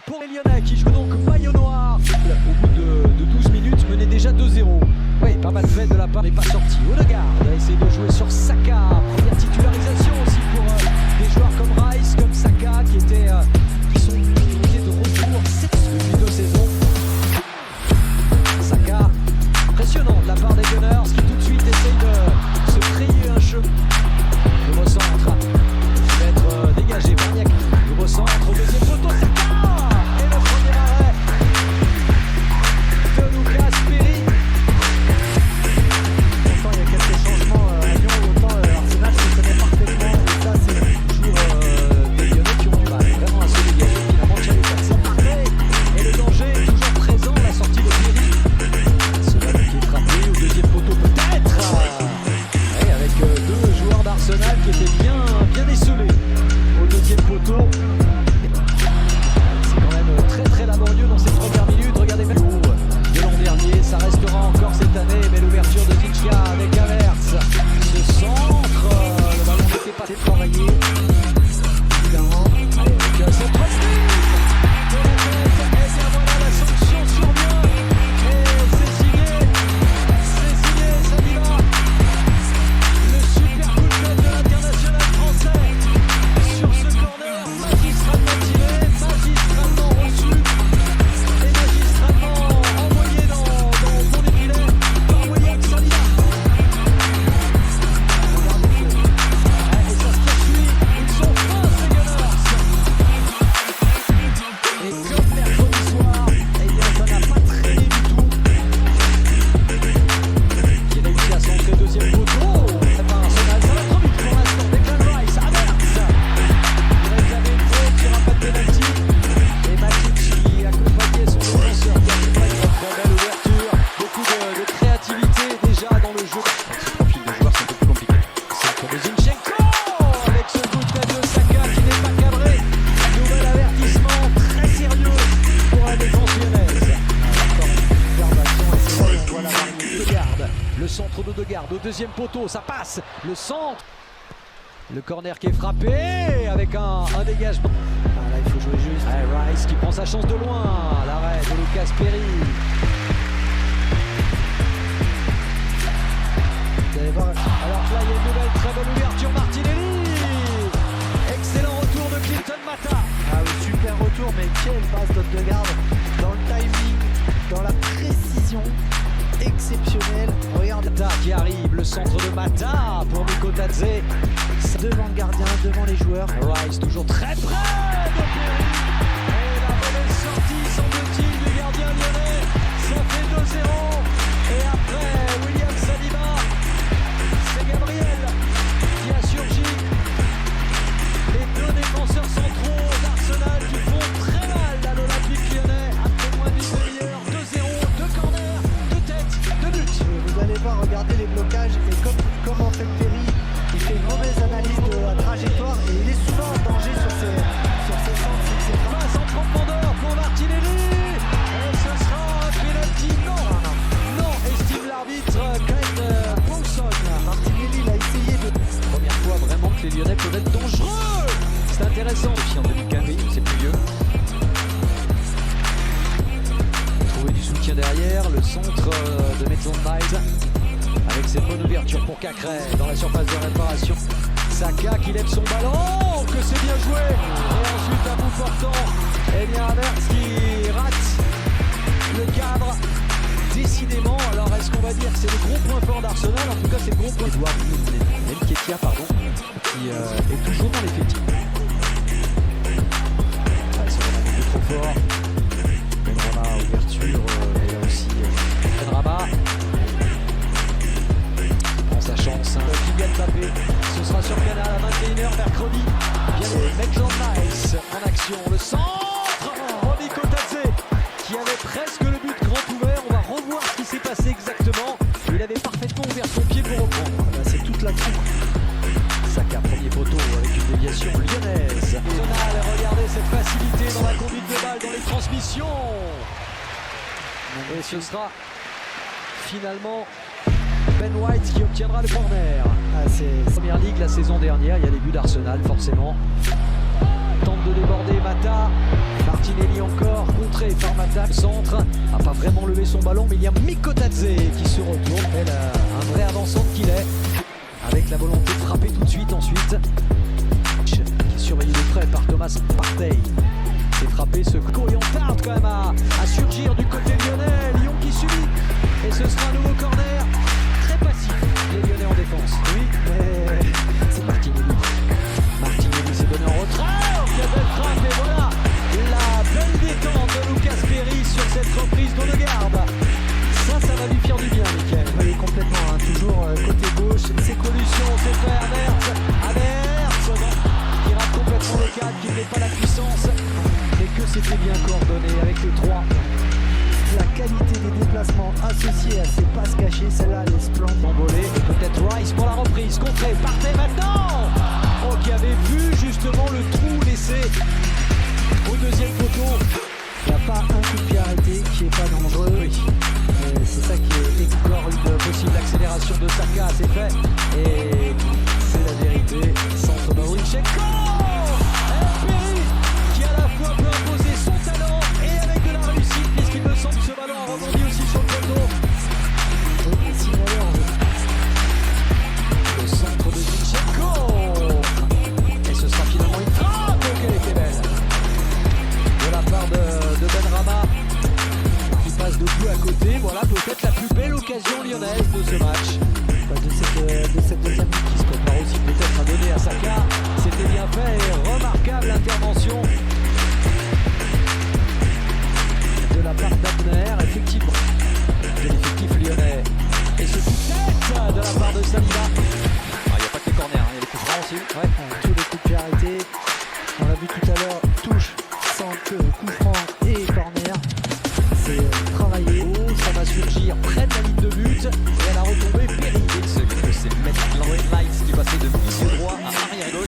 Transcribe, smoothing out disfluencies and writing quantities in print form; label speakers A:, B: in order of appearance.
A: pour les Lyonnais qui jouent donc maillot noir. Au bout de 12 minutes, menait déjà 2-0. Oui, pas mal fait de la part, mais pas sorti. Odegaard a essayé de jouer sur Saka. Première titularisation aussi pour des joueurs comme Rice, comme Saka, qui sont de retour depuis 2 saisons. Saka, impressionnant de la part des Gunners qui tout de suite essayent de se frayer un jeu. Nouveau centre, qui va être dégagé par Niak. Nouveau centre, au deuxième poteau, Saka. Et le premier arrêt de Lucas Perry. Pourtant, il y a quelques changements à Lyon, autant Arsenal se connaît parfaitement. Et ça, c'est toujours des Lyonnais qui ont du mal vraiment à se dégager. Finalement, Thierry Patson parfait. Et le danger est toujours présent, la sortie de Perry. Cela qui est frappé au deuxième poteau, peut-être. Et avec 2 joueurs d'Arsenal qui étaient bien esselés au deuxième poteau. C'est quand même très très laborieux dans ces premières minutes. Regardez même de l'an dernier, ça restera encore cette année, mais l'ouverture de Titchka avec Havertz, ce centre, le ballon n'était pas travaillé. Évidemment, allez, avec cette reprise de la tête, et bien voilà la sanction survient. Et c'est signé, Saliba. Le super coup de tête de l'international français sur ce corner, magistralement tiré, magistralement reçu et magistralement envoyé dans le fond du filet par William Saliba. Et ça se poursuit, ils sont fins ces Gunners. Et comme mercredi soir, eh bien ça n'a pas traîné du tout. Qui réussit à centrer deuxième poteau. C'est pas Arsenal, ça va trop vite pour l'instant. Declan Rice, Havertz. Il réclamait une faute, il n'y aura pas de pénalty. Et Matic qui accompagnait son défenseur qui accompagne une très belle ouverture. Beaucoup de créativité déjà dans le jeu. Ce profil de joueur, c'est un peu plus compliqué. Centre de Zinchenko avec ce coup de tête de Saka qui n'est pas cadré. Nouvel avertissement très sérieux pour la défense lyonnaise. Encore une observation et c'est là qu'on voit la marque d'Odegaard. Le centre d'Odegaard au deuxième poteau, ça passe. Le centre. Le corner qui est frappé avec un dégagement. Ah, là, il faut jouer juste. Rice qui prend sa chance de loin. L'arrêt de Lucas Perry. Vous allez voir. Alors que là, il y a une nouvelle très bonne ouverture. Martinelli. Excellent retour de Clinton Mata.
B: Ah oui, super retour, mais quelle passe d'Odegaard dans le timing, dans la précision exceptionnelle. Regarde
A: Mata qui arrive, le centre de Mata pour Nico Tadze.
B: devant le gardien, devant les joueurs.
A: Rice toujours très près de Perry. Et la mauvaise sortie, semble-t-il, du gardien lyonnais. Ça fait 2-0. Et après, William Saliba, c'est Gabriel qui a surgi. Les 2 défenseurs centraux d'Arsenal qui font très mal à l'Olympique lyonnais. Après moins d'une demi-heure, 2-0, 2 corners, 2 têtes, 2 buts.
B: Vous allez voir, regardez les blocages et comme en fait Perry, il fait une mauvaise analyse de la trajectoire et il est souvent en danger sur ses centres, etc.
A: Passe en profondeur pour Martinelli. Et ce sera un penalty. Non, estime l'arbitre Kyle Paulson.
B: Martinelli, il a essayé de...
A: Première fois vraiment que les Lyonnais peuvent être dangereux. C'est intéressant. Et puis en 2015, c'est plus vieux. Trouver du soutien derrière. Le centre de Maitland Niles. Avec cette bonne ouverture pour Cacré dans la surface de réparation. Saka qui lève son ballon, que c'est bien joué. Et ensuite à bout portant, eh bien Havertz qui rate le cadre. Décidément, alors est-ce qu'on va dire que c'est le gros point fort d'Arsenal? En tout cas, c'est le gros point. Edouard Nketiah, pardon, qui est toujours dans l'effectif. C'est vraiment un peu trop fort. Benrahma, ouverture, et là aussi Benrahma. Sa chance, Kylian Mbappé, ce sera sur Canal à 21h mercredi. Bien Maitland Niles en action, le centre pour Nico Tadze qui avait presque le but grand ouvert. On va revoir ce qui s'est passé exactement. Il avait parfaitement ouvert son pied pour reprendre. Là, c'est toute la troupe. Saka, premier poteau avec une déviation lyonnaise. Arsenal, regardez cette facilité dans la conduite de balle, dans les transmissions. Et ce sera finalement Ben White qui obtiendra le corner. C'est Première Ligue la saison dernière, il y a les buts d'Arsenal forcément. tente de déborder Mata. Martinelli encore, contré par Mata. Centre, n'a pas vraiment levé son ballon, mais il y a Mikotadze qui se retourne. Elle a un vrai avançant qu'il est, avec la volonté de frapper tout de suite ensuite. Qui est surveillé de près par Thomas Partey. C'est frappé, ce Lyon tarde quand même à surgir du côté lyonnais. Lyon qui subit, et ce sera un nouveau corner. Très passif, les Lyonnais en défense. Oui, mais c'est Martinelli. Martinelli s'est donné en retrait. Oh, quelle belle frappe, et voilà la belle détente de Lucas Perry sur cette reprise d'Odegaard. Ça va lui faire du bien, Mickaël.
B: Oui, complètement, hein. Toujours côté gauche.
A: Ses collusions, c'est fait Havertz qui rate complètement le cadre, qui n'est pas la puissance, mais que c'était bien coordonné avec le 3.
B: La qualité des déplacements associés à ces passes cachées, celle-là, elle est splendide.
A: Envolé, et peut-être Rice pour la reprise, contré, partez maintenant. Oh, qui avait vu justement le trou laissé au deuxième poteau.
B: Il n'y a pas un coup de pied arrêté qui n'est pas dangereux.
A: Oui.
B: C'est ça qui
A: Encore une possible accélération de Saka, c'est fait. Et c'est la vérité. Centre de Zinchenko. Et Perry qui à la fois peut imposer son talent et avec de la réussite, puisqu'il me semble que ce ballon a rebondi aussi sur le poteau. Le centre de Zinchenko. Et ce sera finalement une frappe. Ok, qui est belle. De la part de Benrahma, qui passe de peu à côté. Voilà peut-être la plus belle occasion lyonnaise de ce match.
B: de cette deuxième minute
A: Qui se prépare aussi peut-être à donner à Saka. C'était bien fait et remarquable intervention de la part d'Abner, effectivement, de l'effectif lyonnais. Et ce coup de tête de la part de Saliba. Il n'y a pas que les corners, il y a les coups francs aussi.
B: Ouais, tous les coups de pied arrêtés. On l'a vu tout à l'heure, touche, centre, coup franc et corner. C'est travaillé.
A: Oh, ça va surgir près de la ligne de but.